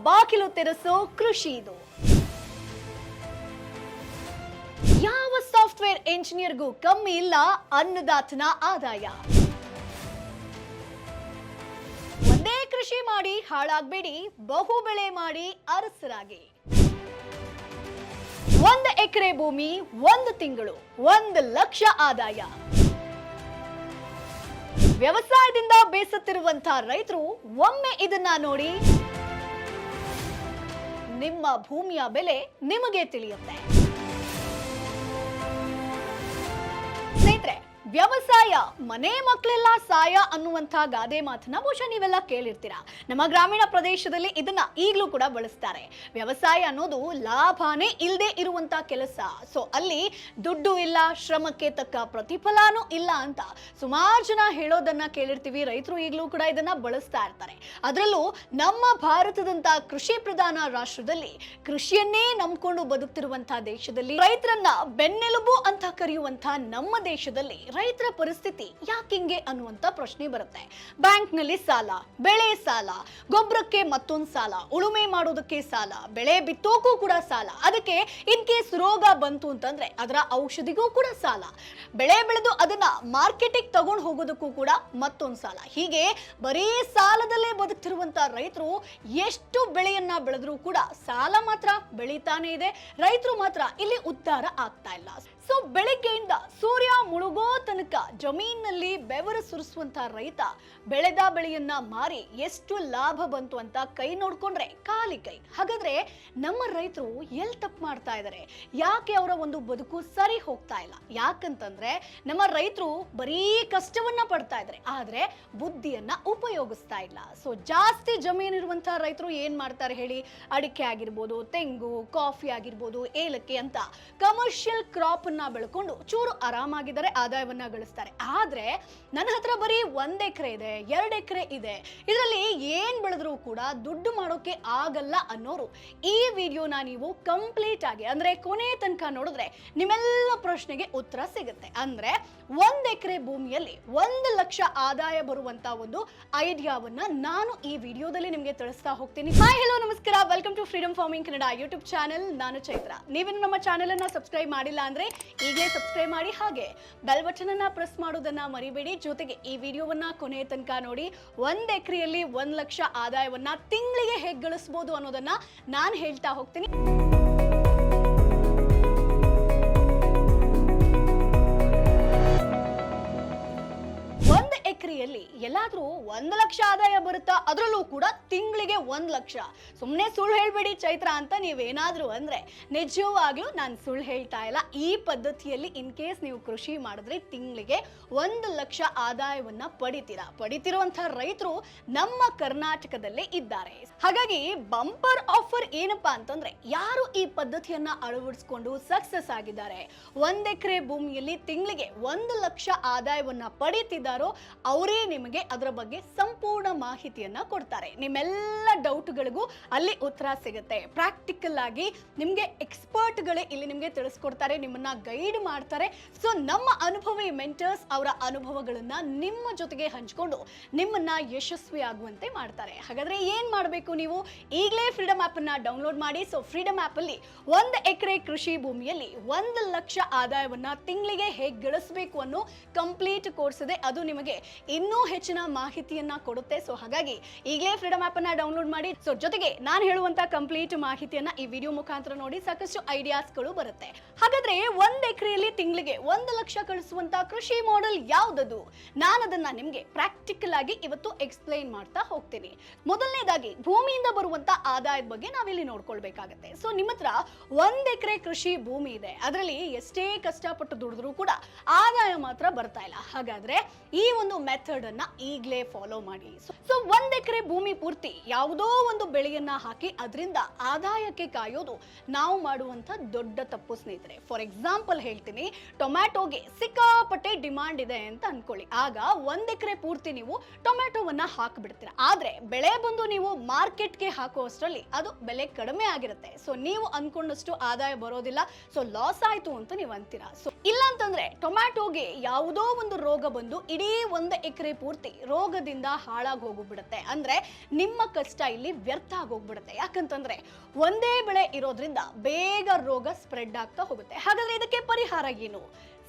ಬಾಗಿಲು ತೆರೆಸೋ ಕೃಷಿ ಇದು. ಯಾವ ಸಾಫ್ಟ್ವೇರ್ ಇಂಜಿನಿಯರ್ಗೂ ಕಮ್ಮಿ ಇಲ್ಲ ಅನ್ನದಾತನ ಆದಾಯ. ಒಂದೇ ಕೃಷಿ ಮಾಡಿ ಹಾಳಾಗಬೇಡಿ, ಬಹು ಬೆಳೆ ಮಾಡಿ ಅರಸರಾಗಿ. 1 ಎಕರೆ ಭೂಮಿ, 1 ತಿಂಗಳು, 1 ಲಕ್ಷ ಆದಾಯ. ವ್ಯವಸಾಯದಿಂದ ಬೇಸತ್ತಿರುವಂತಹ ರೈತರು ಒಮ್ಮೆ ಇದನ್ನ ನೋಡಿ, ನಿಮ್ಮ ಭೂಮಿಯ ಬೆಲೆ ನಿಮಗೆ ತಿಳಿಯುತ್ತೆ. ಸ್ನೇಹಿತರೆ, ವ್ಯವಸಾಯ ಮನೆ ಮಕ್ಕಳೆಲ್ಲ ಸಾಯ ಅನ್ನುವಂಥ ಗಾದೆ ಮಾತನ್ನ ಬಹುಶಃ ನೀವೆಲ್ಲ ಕೇಳಿರ್ತೀರಾ. ನಮ್ಮ ಗ್ರಾಮೀಣ ಪ್ರದೇಶದಲ್ಲಿ ಇದನ್ನ ಈಗಲೂ ಕೂಡ ಬಳಸ್ತಾರೆ. ವ್ಯವಸಾಯ ಅನ್ನೋದು ಲಾಭನೇ ಇಲ್ಲದೆ ಇರುವಂತ ಕೆಲಸ. ಸೊ ಅಲ್ಲಿ ದುಡ್ಡು ಇಲ್ಲ, ಶ್ರಮಕ್ಕೆ ತಕ್ಕ ಪ್ರತಿಫಲನೂ ಇಲ್ಲ ಅಂತ ಸುಮಾರು ಜನ ಹೇಳೋದನ್ನ ಕೇಳಿರ್ತೀವಿ. ರೈತರು ಈಗಲೂ ಕೂಡ ಇದನ್ನ ಬಳಸ್ತಾ ಇರ್ತಾರೆ. ಅದರಲ್ಲೂ ನಮ್ಮ ಭಾರತದಂತ ಕೃಷಿ ಪ್ರಧಾನ ರಾಷ್ಟ್ರದಲ್ಲಿ, ಕೃಷಿಯನ್ನೇ ನಂಬ್ಕೊಂಡು ಬದುಕ್ತಿರುವಂತಹ ದೇಶದಲ್ಲಿ, ರೈತರನ್ನ ಬೆನ್ನೆಲುಬು ಅಂತ ಕರೆಯುವಂತ ನಮ್ಮ ದೇಶದಲ್ಲಿ ರೈತರ ಪರಿಸ್ಥಿತಿ ಯಾಕಿಂಗೆ ಅನ್ನುವಂತ ಪ್ರಶ್ನೆ ಬರುತ್ತೆ. ಬ್ಯಾಂಕ್ ನಲ್ಲಿ ಸಾಲ, ಬೆಳೆ ಸಾಲ, ಗೊಬ್ಬರಕ್ಕೆ ಮತ್ತೊಂದು ಸಾಲ, ಉಳುಮೆ ಮಾಡೋದಕ್ಕೆ ಸಾಲ, ಬೆಳೆ ಬಿತ್ತೋಕ್ಕೂ ಕೂಡ ಸಾಲ, ಅದಕ್ಕೆ ಇನ್ ಕೇಸ್ ರೋಗ ಬಂತು ಅಂತಂದ್ರೆ ಅದರ ಔಷಧಿಗೂ ಕೂಡ ಸಾಲ, ಬೆಳೆ ಬೆಳೆದು ಅದನ್ನ ಮಾರ್ಕೆಟಿಗೆ ತಗೊಂಡು ಹೋಗೋದಕ್ಕೂ ಕೂಡ ಮತ್ತೊಂದು ಸಾಲ. ಹೀಗೆ ಬರೀ ಸಾಲದಲ್ಲೇ ಬದುಕ್ತಿರುವಂತ ರೈತರು ಎಷ್ಟು ಬೆಳೆಯನ್ನ ಬೆಳೆದ್ರೂ ಕೂಡ ಸಾಲ ಮಾತ್ರ ಬೆಳೀತಾನೆ ಇದೆ. ರೈತರು ಮಾತ್ರ ಇಲ್ಲಿ ಉದ್ಧಾರ ಆಗ್ತಾ ಇಲ್ಲ. ಸೊ ಬೆಳಿಗ್ಗೆಯಿಂದ ಸೂರ್ಯ ಮುಳುಗೋ ತನಕ ಜಮೀನಲ್ಲಿ ಬೆವರು ಸುರಿಸುವಂತ ರೈತ ಬೆಳೆದ ಬೆಳೆಯನ್ನ ಮಾರಿ ಎಷ್ಟು ಲಾಭ ಬಂತು ಅಂತ ಕೈ ನೋಡ್ಕೊಂಡ್ರೆ ಖಾಲಿ ಕೈ. ಹಾಗಾದ್ರೆ ನಮ್ಮ ರೈತರು ಎಲ್ಲಿ ತಪ್ಪು ಮಾಡ್ತಾ ಇದ್ದಾರೆ? ಯಾಕೆ ಅವರ ಒಂದು ಬದುಕು ಸರಿ ಹೋಗ್ತಾ ಇಲ್ಲ? ಯಾಕಂತಂದ್ರೆ ನಮ್ಮ ರೈತರು ಬರೀ ಕಷ್ಟವನ್ನ ಪಡ್ತಾ ಇದ್ದಾರೆ, ಆದ್ರೆ ಬುದ್ಧಿಯನ್ನ ಉಪಯೋಗಿಸ್ತಾ ಇಲ್ಲ. ಸೊ ಜಾಸ್ತಿ ಜಮೀನಿರುವಂತಹ ರೈತರು ಏನ್ ಮಾಡ್ತಾರೆ ಹೇಳಿ? ಅಡಿಕೆ ಆಗಿರ್ಬೋದು, ತೆಂಗು, ಕಾಫಿ ಆಗಿರ್ಬೋದು, ಏಲಕ್ಕಿ ಅಂತ ಕಮರ್ಷಿಯಲ್ ಕ್ರಾಪ್ ಬೆಳ್ಕೊಂಡು ಚೂರು ಆರಾಮಾಗಿದ್ದಾರೆ, ಆದಾಯವನ್ನ ಗಳಿಸ್ತಾರೆ. ಆದ್ರೆ ನನ್ನ ಹತ್ರ ಬರೀ 1 ಎಕರೆ ಇದೆ, 2 ಎಕರೆ ಇದೆ, ಇದರಲ್ಲಿ ಏನ್ ಬೆಳೆದ್ರೂ ಕೂಡ ದುಡ್ಡು ಮಾಡೋಕೆ ಆಗಲ್ಲ ಅನ್ನೋರು ಈ ವಿಡಿಯೋನ ನೀವು ಕಂಪ್ಲೀಟ್ ಆಗಿ ಅಂದ್ರೆ ಕೊನೆ ತನಕ ನೋಡಿದ್ರೆ ನಿಮ್ಮೆಲ್ಲ ಪ್ರಶ್ನೆಗೆ ಉತ್ತರ ಸಿಗುತ್ತೆ. ಅಂದ್ರೆ 1 ಎಕರೆ ಭೂಮಿಯಲ್ಲಿ 1 ಲಕ್ಷ ಆದಾಯ ಬರುವಂತ ಒಂದು ಐಡಿಯಾವನ್ನ ನಾನು ಈ ವಿಡಿಯೋದಲ್ಲಿ ನಿಮ್ಗೆ ತಿಳಿಸ್ತಾ ಹೋಗ್ತೀನಿ. ಹಾಯ್, ಹೆಲೋ, ನಮಸ್ಕಾರ, welcome to freedom farming Kannada YouTube channel. ನಾನು ಚೈತ್ರ. ನೀವೇನು ನಮ್ಮ ಚಾನೆಲ್ ಅನ್ನ ಸಬ್ಸ್ಕ್ರೈಬ್ ಮಾಡಿಲ್ಲ ಅಂದ್ರೆ ಈಗಲೇ ಸಬ್ಸ್ಕ್ರೈಬ್ ಮಾಡಿ, ಹಾಗೆ ಬೆಲ್ ಬಟನ್ ಅನ್ನ ಪ್ರೆಸ್ ಮಾಡೋದನ್ನ ಮರಿಬೇಡಿ. ಜೊತೆಗೆ ಈ ವಿಡಿಯೋವನ್ನ ಕೊನೆ ತನಕ ನೋಡಿ. 1 ಎಕರೆಯಲ್ಲಿ 1 ಲಕ್ಷ ಆದಾಯವನ್ನ ತಿಂಗಳಿಗೆ ಹೇಗೆ ಗಳಿಸಬಹುದು ಅನ್ನೋದನ್ನ ನಾನು ಹೇಳ್ತಾ ಹೋಗ್ತೀನಿ. ಎಕರೆಯಲ್ಲಿ ಎಲ್ಲಾದ್ರೂ 1 ಲಕ್ಷ ಆದಾಯ ಬರುತ್ತಾ? ಅದರಲ್ಲೂ ಕೂಡ ತಿಂಗಳಿಗೆ 1 ಲಕ್ಷ. ಸುಮ್ಮನೆ ಸುಳ್ಳು ಹೇಳ್ಬೇಡಿ ಚೈತ್ರ ಅಂತ ನೀವೇನಾದ್ರೂ ಅಂದ್ರೆ ನಿಜವಾಗ್ಲೂ ನಾನು ಸುಳ್ಳು ಹೇಳ್ತಾ ಇಲ್ಲ. ಈ ಪದ್ಧತಿಯಲ್ಲಿ ಇನ್ ಕೇಸ್ ನೀವು ಕೃಷಿ ಮಾಡಿದ್ರೆ ತಿಂಗಳಿಗೆ 1 ಲಕ್ಷ ಆದಾಯವನ್ನ ಪಡಿತಿರುವಂತಹ ರೈತರು ನಮ್ಮ ಕರ್ನಾಟಕದಲ್ಲೇ ಇದ್ದಾರೆ. ಹಾಗಾಗಿ ಬಂಪರ್ ಆಫರ್ ಏನಪ್ಪಾ ಅಂತಂದ್ರೆ, ಯಾರು ಈ ಪದ್ಧತಿಯನ್ನ ಅಳವಡಿಸಿಕೊಂಡು ಸಕ್ಸಸ್ ಆಗಿದ್ದಾರೆ, 1 ಎಕರೆ ಭೂಮಿಯಲ್ಲಿ ತಿಂಗಳಿಗೆ 1 ಲಕ್ಷ ಆದಾಯವನ್ನ ಪಡಿತಿದ್ದಾರೋ ಅವರೇ ನಿಮಗೆ ಅದರ ಬಗ್ಗೆ ಸಂಪೂರ್ಣ ಮಾಹಿತಿಯನ್ನ ಕೊಡ್ತಾರೆ. ನಿಮ್ಮೆಲ್ಲ ಡೌಟ್ಗಳಿಗೂ ಅಲ್ಲಿ ಉತ್ತರ ಸಿಗುತ್ತೆ. ಪ್ರಾಕ್ಟಿಕಲ್ ಆಗಿ ನಿಮ್ಗೆ ಎಕ್ಸ್ಪರ್ಟ್ಗಳೇ ಇಲ್ಲಿ ನಿಮ್ಗೆ ತಿಳಿಸ್ಕೊಡ್ತಾರೆ, ನಿಮ್ಮನ್ನ ಗೈಡ್ ಮಾಡ್ತಾರೆ. ಸೊ ನಮ್ಮ ಅನುಭವಿ ಮೆಂಟರ್ಸ್ ಅವರ ಅನುಭವಗಳನ್ನ ನಿಮ್ಮ ಜೊತೆಗೆ ಹಂಚಿಕೊಂಡು ನಿಮ್ಮನ್ನ ಯಶಸ್ವಿ ಆಗುವಂತೆ ಮಾಡ್ತಾರೆ. ಹಾಗಾದ್ರೆ ಏನ್ ಮಾಡಬೇಕು ನೀವು? ಈಗಲೇ ಫ್ರೀಡಮ್ ಆಪ್ ಅನ್ನ ಡೌನ್ಲೋಡ್ ಮಾಡಿ. ಸೊ ಫ್ರೀಡಮ್ ಆಪ್ ಅಲ್ಲಿ 1 ಎಕರೆ ಕೃಷಿ ಭೂಮಿಯಲ್ಲಿ 1 ಲಕ್ಷ ಆದಾಯವನ್ನ ತಿಂಗಳಿಗೆ ಹೇಗೆ ಗಳಿಸಬೇಕು ಅನ್ನೋ ಕಂಪ್ಲೀಟ್ ಕೋರ್ಸ್ ಇದೆ. ಅದು ನಿಮಗೆ ಇನ್ನೂ ಹೆಚ್ಚಿನ ಮಾಹಿತಿಯನ್ನ ಕೊಡುತ್ತೆ. ಸೊ ಹಾಗಾಗಿ ಈಗಲೇ ಫ್ರೀಡಮ್ ಆಪ್ ಅನ್ನ ಡೌನ್ಲೋಡ್ ಮಾಡಿ. ಸೊ ಜೊತೆಗೆ ನಾನು ಹೇಳುವಂತ ಕಂಪ್ಲೀಟ್ ಮಾಹಿತಿಯನ್ನ ಈ ವಿಡಿಯೋ ಮುಖಾಂತರ ನೋಡಿ, ಸಾಕಷ್ಟು ಐಡಿಯಾಸ್ಗಳು ಬರುತ್ತೆ. ಹಾಗಾದ್ರೆ 1 ಎಕರೆಯಲ್ಲಿ ತಿಂಗಳಿಗೆ 1 ಲಕ್ಷ ಗಳಿಸುವಂತ ಕೃಷಿ ಮಾಡೆಲ್ ಯಾವ್ದದು? ನಾನು ಅದನ್ನ ನಿಮ್ಗೆ ಪ್ರಾಕ್ಟಿಕಲ್ ಆಗಿ ಇವತ್ತು ಎಕ್ಸ್ಪ್ಲೈನ್ ಮಾಡ್ತಾ ಹೋಗ್ತೀನಿ. ಮೊದಲನೇದಾಗಿ ಭೂಮಿಯಿಂದ ಬರುವಂತ ಆದಾಯದ ಬಗ್ಗೆ ನಾವಿಲ್ಲಿ ನೋಡ್ಕೊಳ್ಬೇಕಾಗತ್ತೆ. ಸೊ ನಿಮ್ಮ ಹತ್ರ 1 ಎಕರೆ ಕೃಷಿ ಭೂಮಿ ಇದೆ, ಅದರಲ್ಲಿ ಎಷ್ಟೇ ಕಷ್ಟಪಟ್ಟು ದುಡಿದ್ರೂ ಕೂಡ ಆದಾಯ ಮಾತ್ರ ಬರ್ತಾ ಇಲ್ಲ. ಹಾಗಾದ್ರೆ ಈ ಒಂದು ಮೆಥಡ್ ಅನ್ನ ಈಗಲೇ ಫಾಲೋ ಮಾಡಿ. ಸೊ 1 ಎಕರೆ ಭೂಮಿ ಪೂರ್ತಿ ಯಾವುದೋ ಒಂದು ಬೆಳೆಯನ್ನ ಹಾಕಿ ಅದರಿಂದ ಆದಾಯಕ್ಕೆ ಕಾಯೋದು ನಾವು ಮಾಡುವಂತ ದೊಡ್ಡ ತಪ್ಪು ಸ್ನೇಹಿತರೆ. ಫಾರ್ ಎಕ್ಸಾಂಪಲ್ ಹೇಳ್ತೀನಿ, ಟೊಮ್ಯಾಟೋಗೆ ಸಿಕ್ಕಾಪಟ್ಟೆ ಡಿಮಾಂಡ್ ಇದೆ ಅಂತ ಅನ್ಕೊಳ್ಳಿ. ಆಗ 1 ಎಕರೆ ಪೂರ್ತಿ ನೀವು ಟೊಮ್ಯಾಟೋವನ್ನ ಹಾಕಿಬಿಡ್ತೀರಾ. ಆದ್ರೆ ಬೆಳೆ ಬಂದು ನೀವು ಮಾರ್ಕೆಟ್ಗೆ ಹಾಕುವಷ್ಟರಲ್ಲಿ ಅದು ಬೆಲೆ ಕಡಿಮೆ ಆಗಿರುತ್ತೆ. ಸೊ ನೀವು ಅನ್ಕೊಂಡಷ್ಟು ಆದಾಯ ಬರೋದಿಲ್ಲ. ಸೊ ಲಾಸ್ ಆಯ್ತು ಅಂತ ನೀವು ಅಂತೀರಾ. ಸೊ ಇಲ್ಲ ಅಂತಂದ್ರೆ ಟೊಮ್ಯಾಟೋಗೆ ಯಾವುದೋ ಒಂದು ರೋಗ ಬಂದು ಇಡೀ 1 ಎಕರೆ ಪೂರ್ತಿ ರೋಗದಿಂದ ಹಾಳಾಗಿ ಹೋಗ್ಬಿಡುತ್ತೆ. ಅಂದ್ರೆ ನಿಮ್ಮ ಕಷ್ಟ ಇಲ್ಲಿ ವ್ಯರ್ಥ ಆಗೋಗ್ಬಿಡುತ್ತೆ. ಯಾಕಂತಂದ್ರೆ ಒಂದೇ ಬೆಳೆ ಇರೋದ್ರಿಂದ ಬೇಗ ರೋಗ ಸ್ಪ್ರೆಡ್ ಆಗ್ತಾ ಹೋಗುತ್ತೆ. ಹಾಗಾದ್ರೆ ಇದಕ್ಕೆ ಪರಿಹಾರ ಏನು?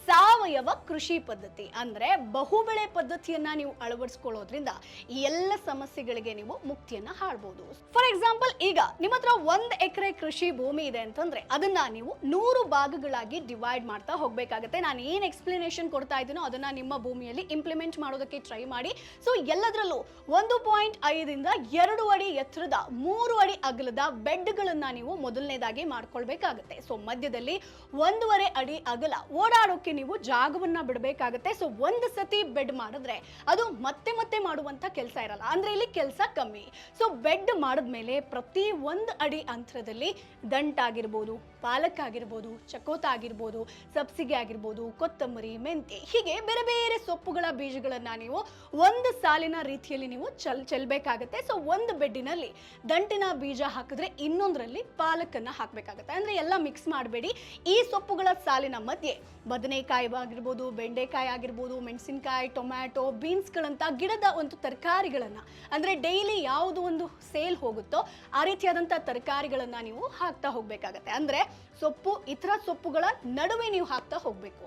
ಸಾವಯವ ಕೃಷಿ ಪದ್ಧತಿ ಅಂದ್ರೆ ಬಹುಬೆಳೆ ಪದ್ಧತಿಯನ್ನ ನೀವು ಅಳವಡಿಸ್ಕೊಳ್ಳೋದ್ರಿಂದ ಈ ಎಲ್ಲ ಸಮಸ್ಯೆಗಳಿಗೆ ನೀವು ಮುಕ್ತಿಯನ್ನ ಹಾಡಬಹುದು. ಫಾರ್ ಎಕ್ಸಾಂಪಲ್, ಈಗ ನಿಮ್ಮ ಹತ್ರ 1 ಎಕರೆ ಕೃಷಿ ಭೂಮಿ ಇದೆ ಅಂತಂದ್ರೆ ಅದನ್ನ ನೀವು 100 ಭಾಗಗಳಾಗಿ ಡಿವೈಡ್ ಮಾಡ್ತಾ ಹೋಗ್ಬೇಕಾಗತ್ತೆ. ನಾನು ಏನ್ ಎಕ್ಸ್ಪ್ಲನೇಷನ್ ಕೊಡ್ತಾ ಇದ್ದೀನೋ ಅದನ್ನ ನಿಮ್ಮ ಭೂಮಿಯಲ್ಲಿ ಇಂಪ್ಲಿಮೆಂಟ್ ಮಾಡೋದಕ್ಕೆ ಟ್ರೈ ಮಾಡಿ. ಸೊ ಎಲ್ಲದರಲ್ಲೂ 1.5 ಇಂದ 2 ಅಡಿ ಎತ್ತರದ 3 ಅಡಿ ಅಗಲದ ಬೆಡ್ಗಳನ್ನ ನೀವು ಮೊದಲನೇದಾಗಿ ಮಾಡ್ಕೊಳ್ಬೇಕಾಗತ್ತೆ. ಸೊ ಮಧ್ಯದಲ್ಲಿ 1.5 ಅಡಿ ಅಗಲ ಓಡಾಡೋಕೆ ನೀವು ಜಾಗವನ್ನ ಬಿಡಬೇಕಾಗುತ್ತೆ. ಸೊ ಒಂದು ಸತಿ ಬೆಡ್ ಮಾಡಿದ್ರೆ ಅದು ಮತ್ತೆ ಮತ್ತೆ ಮಾಡುವಂತ ಕೆಲಸ ಇರಲ್ಲ, ಅಂದ್ರೆ ಇಲ್ಲಿ ಕೆಲಸ ಕಮ್ಮಿ. ಸೊ ಬೆಡ್ ಮಾಡಿದ್ಮೇಲೆ ಪ್ರತಿ 1 ಅಡಿ ಅಂತರದಲ್ಲಿ ದಂಟಾಗಿರ್ಬೋದು, ಪಾಲಕ್ ಆಗಿರ್ಬೋದು, ಚಕೋತ ಆಗಿರ್ಬೋದು, ಸಬ್ಸಿಗೆ ಆಗಿರ್ಬೋದು, ಕೊತ್ತಂಬರಿ, ಮೆಂತೆ, ಹೀಗೆ ಬೇರೆ ಬೇರೆ ಸೊಪ್ಪುಗಳ ಬೀಜಗಳನ್ನ ನೀವು ಒಂದು ಸಾಲಿನ ರೀತಿಯಲ್ಲಿ ನೀವು ಚೆಲ್ಬೇಕಾಗತ್ತೆ. ಸೊ ಒಂದು ಬೆಡ್ಡಿನಲ್ಲಿ ದಂಟಿನ ಬೀಜ ಹಾಕಿದ್ರೆ ಇನ್ನೊಂದರಲ್ಲಿ ಪಾಲಕನ್ನ ಹಾಕ್ಬೇಕಾಗತ್ತೆ. ಅಂದ್ರೆ ಎಲ್ಲ ಮಿಕ್ಸ್ ಮಾಡಬೇಡಿ. ಈ ಸೊಪ್ಪುಗಳ ಸಾಲಿನ ಮಧ್ಯೆ ಬದನೆಕಾಯಿ ಆಗಿರ್ಬೋದು, ಬೆಂಡೆಕಾಯಿ ಆಗಿರ್ಬೋದು, ಮೆಣಸಿನಕಾಯಿ, ಟೊಮ್ಯಾಟೊ, ಬೀನ್ಸ್ಗಳಂತ ಗಿಡದ ಒಂದು ತರಕಾರಿಗಳನ್ನ, ಅಂದ್ರೆ ಡೈಲಿ ಯಾವುದು ಒಂದು ಸೇಲ್ ಹೋಗುತ್ತೋ ಆ ರೀತಿಯಾದಂತಹ ತರಕಾರಿಗಳನ್ನ ನೀವು ಹಾಕ್ತಾ ಹೋಗ್ಬೇಕಾಗತ್ತೆ. ಅಂದ್ರೆ ಸೊಪ್ಪು ಇತರ ಸೊಪ್ಪುಗಳ ನಡುವೆ ನೀವು ಹಾಕ್ತಾ ಹೋಗ್ಬೇಕು.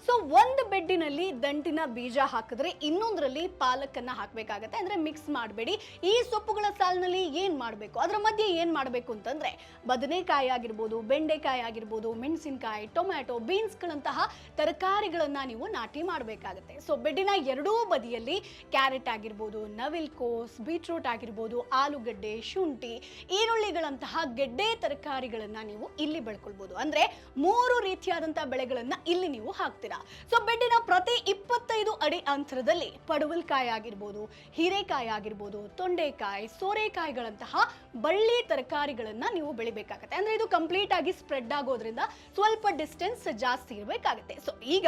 ಸೊ ಒಂದು ಬೆಡ್ಡಿನಲ್ಲಿ ದಂಟಿನ ಬೀಜ ಹಾಕಿದ್ರೆ ಇನ್ನೊಂದರಲ್ಲಿ ಪಾಲಕನ್ನ ಹಾಕಬೇಕಾಗತ್ತೆ. ಅಂದ್ರೆ ಮಿಕ್ಸ್ ಮಾಡಬೇಡಿ. ಈ ಸೊಪ್ಪುಗಳ ಸಾಲಿನಲ್ಲಿ ಏನ್ ಮಾಡಬೇಕು, ಅದರ ಮಧ್ಯೆ ಏನ್ ಮಾಡಬೇಕು ಅಂತಂದ್ರೆ ಬದನೆಕಾಯಿ ಆಗಿರ್ಬೋದು, ಬೆಂಡೆಕಾಯಿ ಆಗಿರ್ಬೋದು, ಮೆಣಸಿನಕಾಯಿ, ಟೊಮ್ಯಾಟೊ, ಬೀನ್ಸ್ಗಳಂತಹ ತರಕಾರಿಗಳನ್ನ ನೀವು ನಾಟಿ ಮಾಡಬೇಕಾಗತ್ತೆ. ಸೊ ಬೆಡ್ಡಿನ ಎರಡೂ ಬದಿಯಲ್ಲಿ ಕ್ಯಾರೆಟ್ ಆಗಿರ್ಬೋದು, ನವಿಲ್ಕೋಸ್, ಬೀಟ್ರೂಟ್ ಆಗಿರ್ಬೋದು, ಆಲೂಗಡ್ಡೆ, ಶುಂಠಿ, ಈರುಳ್ಳಿಗಳಂತಹ ಗೆಡ್ಡೆ ತರಕಾರಿಗಳನ್ನ ನೀವು ಇಲ್ಲಿ ಬೆಳ್ಕೊಳ್ಬಹುದು. ಅಂದ್ರೆ 3 ರೀತಿಯಾದಂತಹ ಬೆಳೆಗಳನ್ನ ಇಲ್ಲಿ ನೀವು ಹಾಕ್ತೀರಾ. ಸೊ ಬೆಡ್ಡಿನ ಪ್ರತಿ 25 ಅಡಿ ಅಂತರದಲ್ಲಿ ಪಡವಲಕಾಯಿ ಆಗಿರ್ಬೋದು, ಹೀರೆಕಾಯಿ ಆಗಿರ್ಬೋದು, ತೊಂಡೆಕಾಯಿ, ಸೋರೆಕಾಯಿಗಳಂತಹ ಬಳ್ಳಿ ತರಕಾರಿಗಳನ್ನ ನೀವು ಬೆಳಿಬೇಕಾಗತ್ತೆ. ಅಂದ್ರೆ ಇದು ಕಂಪ್ಲೀಟ್ ಆಗಿ ಸ್ಪ್ರೆಡ್ ಆಗೋದ್ರಿಂದ ಸ್ವಲ್ಪ ಡಿಸ್ಟೆನ್ಸ್ ಜಾಸ್ತಿ ಇರಬೇಕಾಗುತ್ತೆ. ಸೊ ಈಗ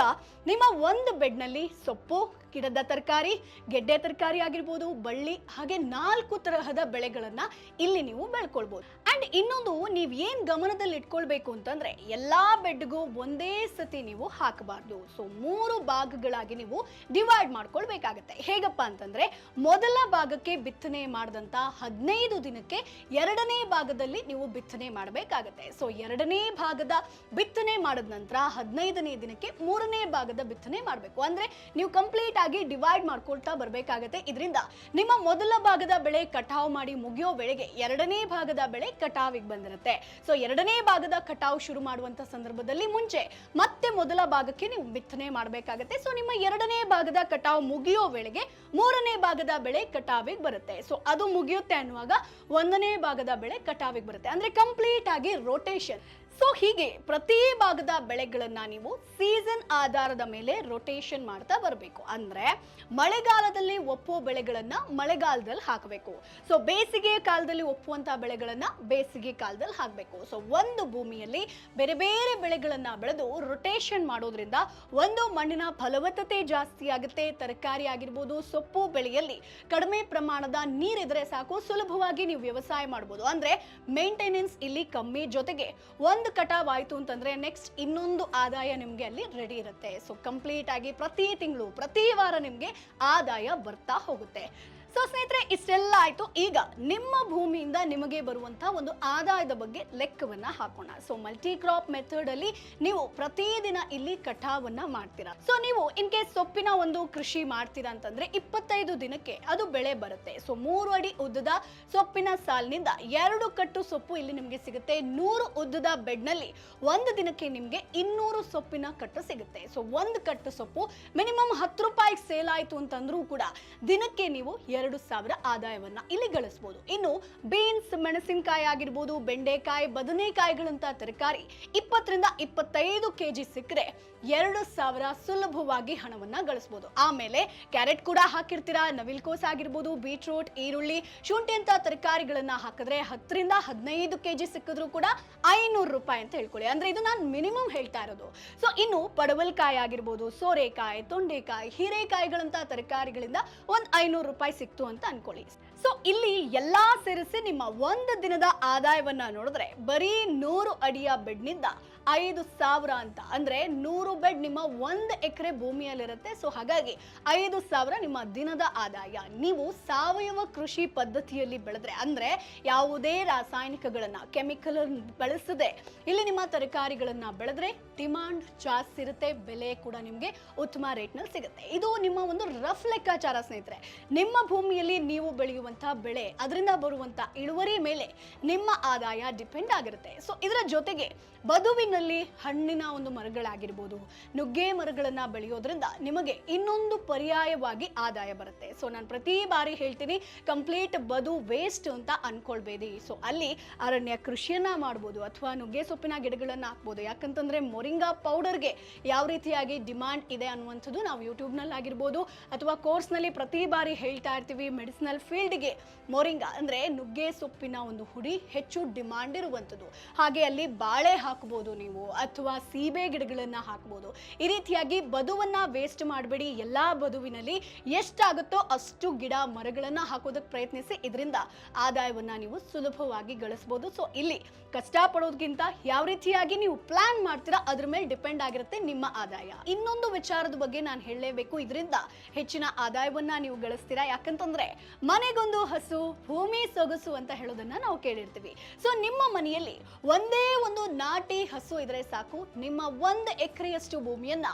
ನಿಮ್ಮ ಒಂದು ಬೆಡ್ ನಲ್ಲಿ ಸೊಪ್ಪು, ಗಿಡದ ತರಕಾರಿ, ಗೆಡ್ಡೆ ತರಕಾರಿ ಆಗಿರ್ಬೋದು, ಬಳ್ಳಿ, ಹಾಗೆ 4 ತರಹದ ಬೆಳೆಗಳನ್ನ ಇಲ್ಲಿ ನೀವು ಬೆಳ್ಕೊಳ್ಬಹುದು. ಅಂಡ್ ಇನ್ನೊಂದು ನೀವ್ ಏನ್ ಗಮನದಲ್ಲಿ ಇಟ್ಕೊಳ್ಬೇಕು ಅಂತಂದ್ರೆ ಎಲ್ಲಾ ಬೆಡ್ಗೂ ಒಂದೇ ಸತಿ ನೀವು ಹಾಕಬಾರ್ದು. ಸೊ 3 ಭಾಗಗಳಾಗಿ ನೀವು ಡಿವೈಡ್ ಮಾಡ್ಕೊಳ್ಬೇಕಾಗತ್ತೆ. ಹೇಗಪ್ಪ ಅಂತಂದ್ರೆ ಮೊದಲ ಭಾಗಕ್ಕೆ ಬಿತ್ತನೆ ಮಾಡಿದಂತ 15 ದಿನಕ್ಕೆ 2ನೇ ಭಾಗದಲ್ಲಿ ನೀವು ಬಿತ್ತನೆ ಮಾಡಬೇಕಾಗತ್ತೆ. ಸೊ 2ನೇ ಭಾಗದ ಬಿತ್ತನೆ ಮಾಡಿದ ನಂತರ 15ನೇ ದಿನಕ್ಕೆ 3ನೇ ಭಾಗದ ಬಿತ್ತನೆ ಮಾಡಬೇಕು. ಅಂದ್ರೆ ನೀವು ಕಂಪ್ಲೀಟ್ ಆಗಿ ಡಿವೈಡ್ ಮಾಡ್ಕೊಳ್ತಾ ಬರ್ಬೇಕಾಗತ್ತೆ. ಇದರಿಂದ ನಿಮ್ಮ ಮೊದಲ ಭಾಗದ ಬೆಳೆ ಕಟಾವು ಮಾಡಿ ಮುಗಿಯೋ ವೇಳೆಗೆ 2ನೇ ಭಾಗದ ಬೆಳೆ ಕಟಾವಿಗೆ ಬಂದಿರುತ್ತೆ. ಸೊ 2ನೇ ಭಾಗದ ಕಟಾವು ಶುರು ಮಾಡುವಂತ ಸಂದರ್ಭದಲ್ಲಿ ಮುಂಚೆ ಮತ್ತೆ ಮೊದಲ ಭಾಗಕ್ಕೆ ನೀವು ಬಿತ್ತನೆ ಮಾಡಬೇಕಾಗತ್ತೆ. ಸೊ ನಿಮ್ಮ 2ನೇ ಭಾಗದ ಕಟಾವು ಮುಗಿಯೋ ವೇಳೆಗೆ 3ನೇ ಭಾಗದ ಬೆಳೆ ಕಟಾವಿಗೆ ಬರುತ್ತೆ. ಸೊ ಅದು ಮುಗಿಯುತ್ತೆ ಅನ್ನುವಾಗ 1ನೇ ಭಾಗದ ಬೆಳೆ ಕಟಾವಿಗೆ ಬರುತ್ತೆ. ಅಂದ್ರೆ ಕಂಪ್ಲೀಟ್ ಆಗಿ ರೊಟೇಷನ್. ಸೊ ಹೀಗೆ ಪ್ರತಿ ಭಾಗದ ಬೆಳೆಗಳನ್ನ ನೀವು ಸೀಸನ್ ಆಧಾರದ ಮೇಲೆ ರೊಟೇಷನ್ ಮಾಡ್ತಾ ಬರಬೇಕು. ಅಂದ್ರೆ ಮಳೆಗಾಲದಲ್ಲಿ ಒಪ್ಪುವ ಬೆಳೆಗಳನ್ನ ಮಳೆಗಾಲದಲ್ಲಿ ಹಾಕಬೇಕು. ಸೊ ಬೇಸಿಗೆ ಕಾಲದಲ್ಲಿ ಒಪ್ಪುವಂತಹ ಬೆಳೆಗಳನ್ನ ಬೇಸಿಗೆ ಕಾಲದಲ್ಲಿ ಹಾಕಬೇಕು. ಸೊ ಒಂದು ಭೂಮಿಯಲ್ಲಿ ಬೇರೆ ಬೇರೆ ಬೆಳೆಗಳನ್ನ ಬೆಳೆದು ರೊಟೇಷನ್ ಮಾಡೋದ್ರಿಂದ ಒಂದು ಮಣ್ಣಿನ ಫಲವತ್ತತೆ ಜಾಸ್ತಿ ಆಗುತ್ತೆ. ತರಕಾರಿ ಆಗಿರ್ಬೋದು, ಸೊಪ್ಪು ಬೆಳೆಯಲ್ಲಿ ಕಡಿಮೆ ಪ್ರಮಾಣದ ನೀರಿದ್ರೆ ಸಾಕು, ಸುಲಭವಾಗಿ ನೀವು ವ್ಯವಸಾಯ ಮಾಡಬಹುದು. ಅಂದ್ರೆ ಮೇಂಟೆನೆನ್ಸ್ ಇಲ್ಲಿ ಕಮ್ಮಿ, ಜೊತೆಗೆ ಒಂದು ಕಟಾವ್ ಆಯ್ತು ಅಂತಂದ್ರೆ ನೆಕ್ಸ್ಟ್ ಇನ್ನೊಂದು ಆದಾಯ ನಿಮ್ಗೆ ಅಲ್ಲಿ ರೆಡಿ ಇರುತ್ತೆ. ಸೊ ಕಂಪ್ಲೀಟ್ ಆಗಿ ಪ್ರತಿ ತಿಂಗಳು, ಪ್ರತಿ ವಾರ ನಿಮ್ಗೆ ಆದಾಯ ಬರ್ತಾ ಹೋಗುತ್ತೆ. ಸೊ ಸ್ನೇಹಿತರೆ, ಇಷ್ಟೆಲ್ಲ ಆಯ್ತು. ಈಗ ನಿಮ್ಮ ಭೂಮಿಯಿಂದ ನಿಮಗೆ ಬರುವಂತಹ ಒಂದು ಆದಾಯದ ಬಗ್ಗೆ ಲೆಕ್ಕವನ್ನ ಹಾಕೋಣ. ಸೊ ಮಲ್ಟಿ ಕ್ರಾಪ್ ಮೆಥಡ್ ಅಲ್ಲಿ ನೀವು ಪ್ರತಿದಿನ ಇಲ್ಲಿ ಕಟಾವನ್ನ ಮಾಡ್ತೀರಾ. ಸೊ ನೀವು ಇನ್ ಕೇಸ್ ಸೊಪ್ಪಿನ ಒಂದು ಕೃಷಿ ಮಾಡ್ತೀರಾ ಅಂತಂದ್ರೆ 25 ದಿನಕ್ಕೆ ಅದು ಬೆಳೆ ಬರುತ್ತೆ. ಸೊ 3 ಅಡಿ ಉದ್ದದ ಸೊಪ್ಪಿನ ಸಾಲಿನಿಂದ 2 ಕಟ್ಟು ಸೊಪ್ಪು ಇಲ್ಲಿ ನಿಮ್ಗೆ ಸಿಗುತ್ತೆ. 100 ಉದ್ದದ ಬೆಡ್ ನಲ್ಲಿ ಒಂದು ದಿನಕ್ಕೆ ನಿಮ್ಗೆ 200 ಸೊಪ್ಪಿನ ಕಟ್ಟು ಸಿಗುತ್ತೆ. ಸೊ ಒಂದು ಕಟ್ಟು ಸೊಪ್ಪು ಮಿನಿಮಮ್ 10 ರೂಪಾಯಿಗೆ ಸೇಲ್ ಆಯ್ತು ಅಂತಂದ್ರೂ ಕೂಡ ದಿನಕ್ಕೆ ನೀವು 2,000 ಆದಾಯವನ್ನ ಇಲ್ಲಿ ಗಳಿಸಬಹುದು. ಇನ್ನು ಬೀನ್ಸ್, ಮೆಣಸಿನಕಾಯಿ ಆಗಿರ್ಬೋದು, ಬೆಂಡೆಕಾಯಿ, ಬದನೆಕಾಯಿಗಳಂತ ತರಕಾರಿ 20 ರಿಂದ 25 ಕೆಜಿ ಸಿಕ್ಕರೆ 2,000 ಸುಲಭವಾಗಿ ಹಣವನ್ನ ಗಳಿಸಬಹುದು. ಆಮೇಲೆ ಕ್ಯಾರೆಟ್ ಕೂಡ ಹಾಕಿರ್ತೀರಾ, ನವಿಲ್ಕೋಸ್ ಆಗಿರ್ಬೋದು, ಬೀಟ್ರೂಟ್, ಈರುಳ್ಳಿ, ಶುಂಠಿ ಅಂತ ತರಕಾರಿಗಳನ್ನ ಹಾಕಿದ್ರೆ 10 ರಿಂದ 15 ಕೆಜಿ ಸಿಕ್ಕಿದ್ರು ಕೂಡ 500 ರೂಪಾಯಿ ಅಂತ ಹೇಳ್ಕೊಳ್ಳಿ. ಅಂದ್ರೆ ಇದು ನಾನು ಮಿನಿಮಮ್ ಹೇಳ್ತಾ ಇರೋದು. ಸೊ ಇನ್ನು ಪಡವಲಕಾಯಿ ಆಗಿರ್ಬೋದು, ಸೋರೆಕಾಯಿ, ತೊಂಡೆಕಾಯಿ, ಹೀರೆಕಾಯಿಗಳಂತ ತರಕಾರಿಗಳಿಂದ 500 ರೂಪಾಯಿ ಸಿಕ್ಕಿದ್ರೆ ಸಿಕ್ತು ಅಂತ ಅನ್ಕೊಳ್ಳಿ. ಸೊ ಇಲ್ಲಿ ಎಲ್ಲಾ ಸೇರಿಸಿ ನಿಮ್ಮ ಒಂದು ದಿನದ ಆದಾಯವನ್ನ ನೋಡಿದ್ರೆ ಬರೀ 100 ಅಡಿಯ ಬೆಡ್ನಿಂದ 5,000 ಅಂತ, ಅಂದ್ರೆ 100 ಬೆಡ್ ನಿಮ್ಮ 1 ಎಕರೆ ಭೂಮಿಯಲ್ಲಿರುತ್ತೆ. ಸೊ ಹಾಗಾಗಿ 5,000 ನಿಮ್ಮ ದಿನದ ಆದಾಯ. ನೀವು ಸಾವಯವ ಕೃಷಿ ಪದ್ಧತಿಯಲ್ಲಿ ಬೆಳೆದ್ರೆ, ಅಂದ್ರೆ ಯಾವುದೇ ರಾಸಾಯನಿಕಗಳನ್ನ ಕೆಮಿಕಲ್ ಬಳಸದೆ ಇಲ್ಲಿ ನಿಮ್ಮ ತರಕಾರಿಗಳನ್ನ ಬೆಳೆದ್ರೆ ಡಿಮಾಂಡ್ ಜಾಸ್ತಿ ಇರುತ್ತೆ, ಬೆಲೆ ಕೂಡ ನಿಮ್ಗೆ ಉತ್ತಮ ರೇಟ್ ನಲ್ಲಿ ಸಿಗುತ್ತೆ. ಇದು ನಿಮ್ಮ ಒಂದು ರಫ್ ಲೆಕ್ಕಾಚಾರ ಸ್ನೇಹಿತರೆ. ನಿಮ್ಮ ಭೂಮಿಯಲ್ಲಿ ನೀವು ಬೆಳೆಯುವಂತಹ ಬೆಳೆ, ಅದರಿಂದ ಬರುವಂತ ಇಳುವರಿ ಮೇಲೆ ನಿಮ್ಮ ಆದಾಯ ಡಿಪೆಂಡ್ ಆಗಿರುತ್ತೆ. ಸೊ ಇದರ ಜೊತೆಗೆ ಬದುವಿನಲ್ಲಿ ಹಣ್ಣಿನ ಒಂದು ಮರಗಳಾಗಿರ್ಬೋದು, ನುಗ್ಗೆ ಮರಗಳನ್ನ ಬೆಳೆಯೋದ್ರಿಂದ ನಿಮಗೆ ಇನ್ನೊಂದು ಪರ್ಯಾಯವಾಗಿ ಆದಾಯ ಬರುತ್ತೆ. ಸೊ ನಾನು ಪ್ರತಿ ಬಾರಿ ಹೇಳ್ತೀನಿ, ಕಂಪ್ಲೀಟ್ ಬದು ವೇಸ್ಟ್ ಅಂತ ಅನ್ಕೊಳ್ಬೇಡಿ. ಸೊ ಅಲ್ಲಿ ಅರಣ್ಯ ಕೃಷಿಯನ್ನ ಮಾಡ್ಬೋದು ಅಥವಾ ನುಗ್ಗೆ ಸೊಪ್ಪಿನ ಗಿಡಗಳನ್ನ ಹಾಕ್ಬೋದು. ಯಾಕಂತಂದ್ರೆ ಮೊರಿಂಗಾ ಪೌಡರ್ಗೆ ಯಾವ ರೀತಿಯಾಗಿ ಡಿಮಾಂಡ್ ಇದೆ ಅನ್ನುವಂಥದ್ದು ನಾವು ಯೂಟ್ಯೂಬ್ ನಲ್ಲಿ ಆಗಿರ್ಬೋದು ಅಥವಾ ಕೋರ್ಸ್ ನಲ್ಲಿ ಪ್ರತಿ ಬಾರಿ ಹೇಳ್ತಾ ಇರ್ತೀವಿ. ಮೆಡಿಸಿನಲ್ ಫೀಲ್ಡ್ಗೆ ಮೊರಿಂಗಾ ಅಂದ್ರೆ ನುಗ್ಗೆ ಸೊಪ್ಪಿನ ಒಂದು ಹುಡಿ ಹೆಚ್ಚು ಡಿಮಾಂಡ್ ಇರುವಂಥದ್ದು. ಹಾಗೆ ಅಲ್ಲಿ ಬಾಳೆ ಹಾಕಬಹುದು ನೀವು, ಅಥವಾ ಸೀಬೆ ಗಿಡಗಳನ್ನ ಹಾಕಬಹುದು. ಈ ರೀತಿಯಾಗಿ ಬದುವನ್ನ ವೇಸ್ಟ್ ಮಾಡಬೇಡಿ. ಎಲ್ಲಾ ಬದುವಿನಲ್ಲಿ ಎಷ್ಟಾಗುತ್ತೋ ಅಷ್ಟು ಗಿಡ ಮರಗಳನ್ನ ಹಾಕೋದಕ್ಕೆ ಪ್ರಯತ್ನಿಸಿ. ಇದರಿಂದ ಆದಾಯವನ್ನ ನೀವು ಸುಲಭವಾಗಿ ಗಳಿಸಬಹುದು. ಸೊ ಇಲ್ಲಿ ಕಷ್ಟ ಪಡೋದಕ್ಕಿಂತ ಯಾವ ರೀತಿಯಾಗಿ ನೀವು ಪ್ಲಾನ್ ಮಾಡ್ತೀರಾ ಅದ್ರ ಮೇಲೆ ಡಿಪೆಂಡ್ ಆಗಿರುತ್ತೆ ನಿಮ್ಮ ಆದಾಯ. ಇನ್ನೊಂದು ವಿಚಾರದ ಬಗ್ಗೆ ನಾನು ಹೇಳಲೇಬೇಕು, ಇದರಿಂದ ಹೆಚ್ಚಿನ ಆದಾಯವನ್ನ ನೀವು ಗಳಿಸ್ತೀರಾ. ಯಾಕಂತಂದ್ರೆ ಮನೆಗೊಂದು ಹಸು ಭೂಮಿ ಸೊಗಸು ಅಂತ ಹೇಳೋದನ್ನ ನಾವು ಕೇಳಿರ್ತೀವಿ. ಸೊ ನಿಮ್ಮ ಮನೆಯಲ್ಲಿ ಒಂದೇ ಒಂದು ನಾಟಿ ಹಸು ಇದ್ರೆ ಸಾಕು, ನಿಮ್ಮ 1 ಎಕರೆಯಷ್ಟು ಭೂಮಿಯನ್ನ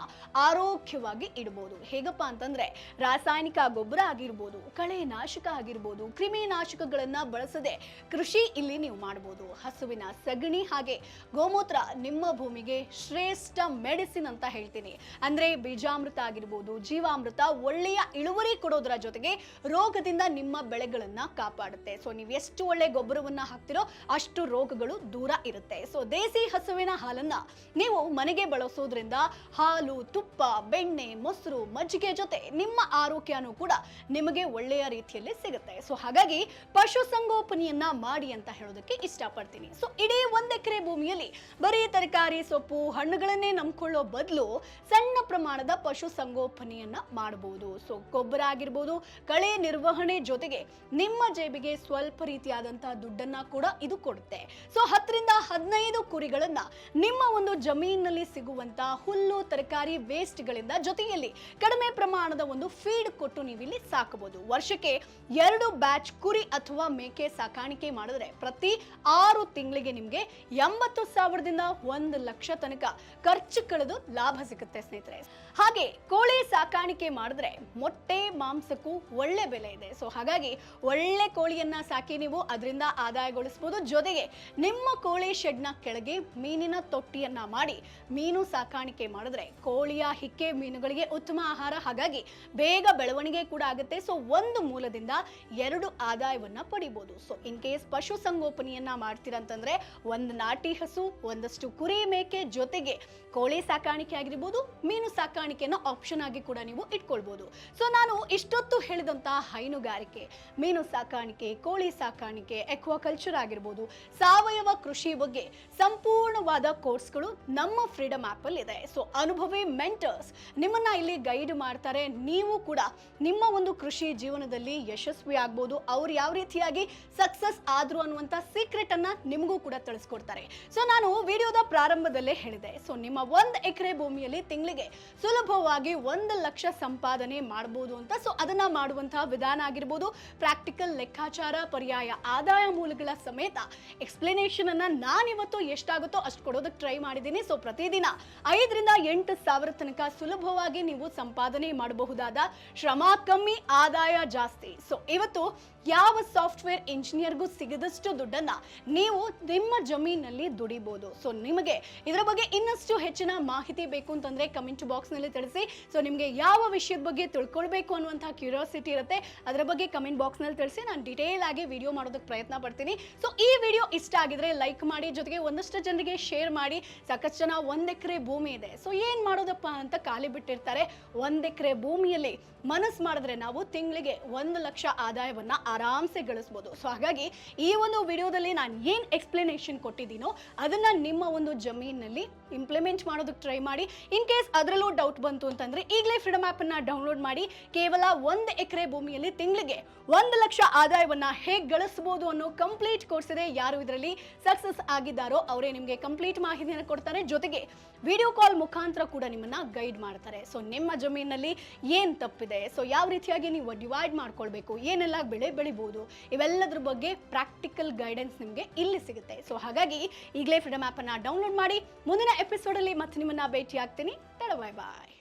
ಆರೋಗ್ಯವಾಗಿ ಇಡಬಹುದು. ಹೇಗಪ್ಪ ಅಂತಂದ್ರೆ ರಾಸಾಯನಿಕ ಗೊಬ್ಬರ ಆಗಿರ್ಬೋದು, ಕಳೆ ನಾಶಕ ಆಗಿರ್ಬೋದು, ಕ್ರಿಮಿ ನಾಶಕಗಳನ್ನ ಬಳಸದೆ ಕೃಷಿ ಇಲ್ಲಿ ನೀವು ಮಾಡಬಹುದು. ಹಸುವಿನ ಸಗಣಿ ಹಾಗೆ ಗೋಮೂತ್ರ ನಿಮ್ಮ ಭೂಮಿಗೆ ಶ್ರೇಷ್ಠ ಮೆಡಿಸಿನ್ ಅಂತ ಹೇಳ್ತೀನಿ. ಅಂದ್ರೆ ಬೀಜಾಮೃತ ಆಗಿರ್ಬೋದು, ಜೀವಾಮೃತ ಒಳ್ಳೆಯ ಇಳುವರಿ ಕೊಡೋದ್ರ ಜೊತೆಗೆ ರೋಗದಿಂದ ನಿಮ್ಮ ಬೆಳೆಗಳನ್ನ ಕಾಪಾಡುತ್ತೆ. ಸೊ ನೀವು ಎಷ್ಟು ಒಳ್ಳೆ ಗೊಬ್ಬರವನ್ನ ಹಾಕ್ತಿರೋ ಅಷ್ಟು ರೋಗಗಳು ದೂರ ಇರುತ್ತೆ. ಸೊ ದೇಸಿ ಹಸುವಿನ ಹಾಲನ್ನ ನೀವು ಮನೆಗೆ ಬಳಸೋದ್ರಿಂದ ಹಾಲು, ತುಪ್ಪ, ಬೆಣ್ಣೆ, ಮೊಸರು, ಮಜ್ಜಿಗೆ ಜೊತೆ ನಿಮ್ಮ ಆರೋಗ್ಯನೂ ಕೂಡ ನಿಮಗೆ ಒಳ್ಳೆಯ ರೀತಿಯಲ್ಲಿ ಸಿಗುತ್ತೆ. ಸೊ ಹಾಗಾಗಿ ಪಶು ಸಂಗೋಪನೆಯನ್ನ ಮಾಡಿ ಅಂತ ಹೇಳೋದಕ್ಕೆ ಇಷ್ಟಪಡ್ತೀನಿ. ಸೊ ಇಡೀ 1 ಎಕರೆ ಭೂಮಿಯಲ್ಲಿ ಬರೀ ತರಕಾರಿ, ಸೊಪ್ಪು, ಹಣ್ಣುಗಳನ್ನೇ ನಂಬ್ಕೊಳ್ಳೋ ಬದಲು ಸಣ್ಣ ಪ್ರಮಾಣದ ಪಶು ಸಂಗೋಪನೆಯನ್ನ ಮಾಡಬಹುದು. ಸೊ ಗೊಬ್ಬರ ಆಗಿರ್ಬೋದು, ಕಳೆ ನಿರ್ವಹಣೆ ಜೊತೆಗೆ ನಿಮ್ಮ ಜೇಬಿಗೆ ಸ್ವಲ್ಪ ರೀತಿಯಾದಂತಹ ದುಡ್ಡನ್ನ ಕೂಡ ಇದು ಕೊಡುತ್ತೆ. ಸೊ 10 ರಿಂದ 15 ಕುರಿಗಳನ್ನ ನಿಮ್ಮ ಒಂದು ಜಮೀನಿನಲ್ಲಿ ಸಿಗುವಂತ ಹುಲ್ಲು, ತರಕಾರಿ ವೇಸ್ಟ್ ಗಳಿಂದ ಜೊತೆಯಲ್ಲಿ ಕಡಿಮೆ ಪ್ರಮಾಣದ ಒಂದು ಫೀಡ್ ಕೊಟ್ಟು ನೀವಿಲ್ಲಿ ಸಾಕಬಹುದು. ವರ್ಷಕ್ಕೆ 2 ಬ್ಯಾಚ್ ಕುರಿ ಅಥವಾ ಮೇಕೆ ಸಾಕಾಣಿಕೆ ಮಾಡಿದ್ರೆ ಪ್ರತಿ 6 ತಿಂಗಳಿಗೆ ನಿಮ್ಗೆ 80,000ದಿಂದ 1 ಲಕ್ಷ ತನಕ ಖರ್ಚು ಕಳೆದು ಲಾಭ ಸಿಗುತ್ತೆ ಸ್ನೇಹಿತರೆ. ಹಾಗೆ ಕೋಳಿ ಸಾಕಾಣಿಕೆ ಮಾಡಿದ್ರೆ ಮೊಟ್ಟೆ ಮಾಂಸಕ್ಕೂ ಒಳ್ಳೆ ಬೆಲೆ ಇದೆ. ಸೊ ಹಾಗಾಗಿ ಒಳ್ಳೆ ಕೋಳಿಯನ್ನ ಸಾಕಿ ನೀವು ಅದರಿಂದ ಆದಾಯಗೊಳಿಸಬಹುದು. ಜೊತೆಗೆ ನಿಮ್ಮ ಕೋಳಿ ಶೆಡ್ನ ಕೆಳಗೆ ಮೀನಿನ ತೊಟ್ಟಿಯನ್ನ ಮಾಡಿ ಮೀನು ಸಾಕಾಣಿಕೆ ಮಾಡಿದ್ರೆ ಕೋಳಿಯ ಹಿಕ್ಕೆ ಮೀನುಗಳಿಗೆ ಉತ್ತಮ ಆಹಾರ, ಹಾಗಾಗಿ ಬೇಗ ಬೆಳವಣಿಗೆ ಕೂಡ ಆಗುತ್ತೆ. ಸೊ ಒಂದು ಮೂಲದಿಂದ 2 ಆದಾಯವನ್ನ ಪಡಿಬಹುದು. ಸೊ ಇನ್ ಕೇಸ್ ಪಶು ಸಂಗೋಪನೆಯನ್ನ ಮಾಡ್ತೀರಂತಂದ್ರೆ ಒಂದು ನಾಟಿ ಹಸು, ಒಂದಷ್ಟು ಕುರಿ, ಮೇಕೆ ಜೊತೆಗೆ ಕೋಳಿ ಸಾಕಾಣಿಕೆ ಆಗಿರ್ಬೋದು, ಮೀನು ಸಾಕಾಣಿಕೆನ ಆಪ್ಷನ್ ಆಗಿ ಕೂಡ ನೀವು ಇಟ್ಕೊಳ್ಬಹುದು. ಸೊ ನಾನು ಇಷ್ಟೊತ್ತು ಹೇಳಿದಂತಹ ಹೈನುಗಾರಿಕೆ, ಮೀನು ಸಾಕಾಣಿಕೆ, ಕೋಳಿ ಸಾಕಾಣಿಕೆ, ಎಕ್ವಾಕಲ್ಚರ್ ಆಗಿರ್ಬೋದು, ಸಾವಯವ ಕೃಷಿ ಬಗ್ಗೆ ಸಂಪೂರ್ಣವಾದ ಕೋರ್ಸ್ಗಳು ನಮ್ಮ ಫ್ರೀಡಮ್ ಆಪ್ ಅಲ್ಲಿ ಇದೆ. ಸೊ ಅನುಭವಿ ಮೆಂಟರ್ಸ್ ನಿಮ್ಮನ್ನ ಇಲ್ಲಿ ಗೈಡ್ ಮಾಡ್ತಾರೆ. ನೀವು ಕೂಡ ನಿಮ್ಮ ಒಂದು ಕೃಷಿ ಜೀವನದಲ್ಲಿ ಯಶಸ್ವಿ ಆಗ್ಬೋದು. ಅವ್ರು ಯಾವ ರೀತಿಯಾಗಿ ಸಕ್ಸಸ್ ಆದ್ರು ಅನ್ನುವಂತ ಸೀಕ್ರೆಟ್ ಅನ್ನ ನಿಮಗೂ ಕೂಡ ತಿಳಿಸ್ಕೊಡ್ತಾರೆ. ಸೊ ನಾನು ವಿಡಿಯೋದ ಪ್ರಾರಂಭದಲ್ಲೇ ಹೇಳಿದೆ, ಸೊ ನಿಮ್ಮ 1 ಎಕರೆ ಭೂಮಿಯಲ್ಲಿ ತಿಂಗಳಿಗೆ ಸುಲಭವಾಗಿ 1 ಲಕ್ಷ ಸಂಪಾದನೆ ಮಾಡಬಹುದು ಅಂತ. ಸೊ ಅದನ್ನ ಮಾಡುವಂತಹ ವಿಧಾನ ಆಗಿರ್ಬೋದು, ಪ್ರಾಕ್ಟಿಕಲ್ ಲೆಕ್ಕಾಚಾರ, ಪರ್ಯಾಯ ಆದಾಯ ಮೂಲಗಳ ಸಮೇತ ಎಕ್ಸ್ಪ್ಲನೇಷನ್ ಅನ್ನ ನಾನಿವತ್ತು ಎಷ್ಟಾಗುತ್ತೋ ಅಷ್ಟು ಕೊಡೋದಕ್ಕೆ ಟ್ರೈ ಮಾಡಿದ್ದೀನಿ. ಸೊ ಪ್ರತಿದಿನ 5 ರಿಂದ 8 ಸಾವಿರ ತನಕ ಸುಲಭವಾಗಿ ನೀವು ಸಂಪಾದನೆ ಮಾಡಬಹುದಾದ, ಶ್ರಮ ಕಮ್ಮಿ ಆದಾಯ ಜಾಸ್ತಿ. ಸೊ ಇವತ್ತು ಯಾವ ಸಾಫ್ಟ್ವೇರ್ ಇಂಜಿನಿಯರ್ಗೂ ಸಿಗದಷ್ಟು ದುಡ್ಡನ್ನ ನೀವು ನಿಮ್ಮ ಜಮೀನಲ್ಲಿ ದುಡಿಬಹುದು. ಸೊ ನಿಮಗೆ ಇದರ ಬಗ್ಗೆ ಇನ್ನಷ್ಟು ಹೆಚ್ಚಿನ ಮಾಹಿತಿ ಬೇಕು ಅಂತಂದ್ರೆ ಕಮೆಂಟ್ ಬಾಕ್ಸ್ ನಲ್ಲಿ ತಿಳಿಸಿ. ಸೊ ನಿಮಗೆ ಯಾವ ವಿಷಯದ ಬಗ್ಗೆ ತಿಳ್ಕೊಳ್ಬೇಕು ಅನ್ನುವಂತಹ ಕ್ಯೂರಿಯಾಸಿಟಿ ಇರುತ್ತೆ, ಅದರ ಬಗ್ಗೆ ಕಮೆಂಟ್ ಬಾಕ್ಸ್ ನಲ್ಲಿ ತಿಳಿಸಿ. ನಾನು ಡಿಟೇಲ್ ಆಗಿ ವಿಡಿಯೋ ಮಾಡೋದಕ್ಕೆ ಪ್ರಯತ್ನ ಪಡ್ತೀನಿ. ಸೊ ಈ ವಿಡಿಯೋ ಇಷ್ಟ ಆಗಿದ್ರೆ ಲೈಕ್ ಮಾಡಿ, ಜೊತೆಗೆ ಒಂದಷ್ಟು ಜನರಿಗೆ ಶೇರ್ ಮಾಡಿ. ಸಾಕಷ್ಟು ಜನ 1 ಎಕರೆ ಭೂಮಿ ಇದೆ, ಸೊ ಏನ್ ಮಾಡೋದಪ್ಪ ಅಂತ ಖಾಲಿ ಬಿಟ್ಟಿರ್ತಾರೆ. 1 ಎಕರೆ ಭೂಮಿಯಲ್ಲಿ ಮನಸ್ಸು ಮಾಡಿದ್ರೆ ನಾವು ತಿಂಗಳಿಗೆ 1 ಲಕ್ಷ ಆದಾಯವನ್ನ ಆರಾಮ್ಸೆ ಗಳಿಸಬಹುದು. ಸೊ ಹಾಗಾಗಿ ಈ ಒಂದು ವಿಡಿಯೋದಲ್ಲಿ ನಾನು ಏನ್ ಎಕ್ಸ್ಪ್ಲನೇಷನ್ ಕೊಟ್ಟಿದ್ದೀನೋ ಅದನ್ನ ನಿಮ್ಮ ಒಂದು ಜಮೀನಲ್ಲಿ ಇಂಪ್ಲಿಮೆಂಟ್ ಮಾಡೋದಕ್ಕೆ ಟ್ರೈ ಮಾಡಿ. ಇನ್ ಕೇಸ್ ಅದರಲ್ಲೂ ಡೌಟ್ ಬಂತು ಅಂತಂದ್ರೆ ಈಗಲೇ ಫ್ರೀಡಮ್ ಆಪ್ ಅನ್ನ ಡೌನ್ಲೋಡ್ ಮಾಡಿ. ಕೇವಲ 1 ಎಕರೆ ಭೂಮಿ ಭೂಮಿಯಲ್ಲಿ ತಿಂಗಳಿಗೆ 1,00,000 ಆದಾಯವನ್ನ ಹೇಗೆ ಗಳಿಸಬಹುದು ಅನ್ನೋ ಕಂಪ್ಲೀಟ್ ಕೋರ್ಸ್ ಇದೆ. ಯಾರು ಇದರಲ್ಲಿ ಸಕ್ಸಸ್ ಆಗಿದ್ದಾರೋ ಅವರೇ ನಿಮಗೆ ಕಂಪ್ಲೀಟ್ ಮಾಹಿತಿಯನ್ನು ಕೊಡ್ತಾರೆ. ಜೊತೆಗೆ ವಿಡಿಯೋ ಕಾಲ್ ಮುಖಾಂತರ ಕೂಡ ನಿಮ್ಮನ್ನ ಗೈಡ್ ಮಾಡ್ತಾರೆ. ಸೊ ನಿಮ್ಮ ಜಮೀನಲ್ಲಿ ಏನ್ ತಪ್ಪಿದೆ, ಸೊ ಯಾವ ರೀತಿಯಾಗಿ ನೀವು ಡಿವೈಡ್ ಮಾಡ್ಕೊಳ್ಬೇಕು, ಏನೆಲ್ಲ ಬೆಳೆ ಬೆಳಿಬಹುದು, ಇವೆಲ್ಲದ್ರ ಬಗ್ಗೆ ಪ್ರಾಕ್ಟಿಕಲ್ ಗೈಡೆನ್ಸ್ ನಿಮಗೆ ಇಲ್ಲಿ ಸಿಗುತ್ತೆ. ಸೊ ಹಾಗಾಗಿ ಈಗಲೇ ಫ್ರೀಡಮ್ ಆ್ಯಪ್ ಅನ್ನ ಡೌನ್ಲೋಡ್ ಮಾಡಿ. ಮುಂದಿನ ಎಪಿಸೋಡ್ ಅಲ್ಲಿ ಮತ್ತೆ ನಿಮ್ಮನ್ನ ಭೇಟಿ ಆಗ್ತೀನಿ. ಬಾಯ್ ಬಾಯ್.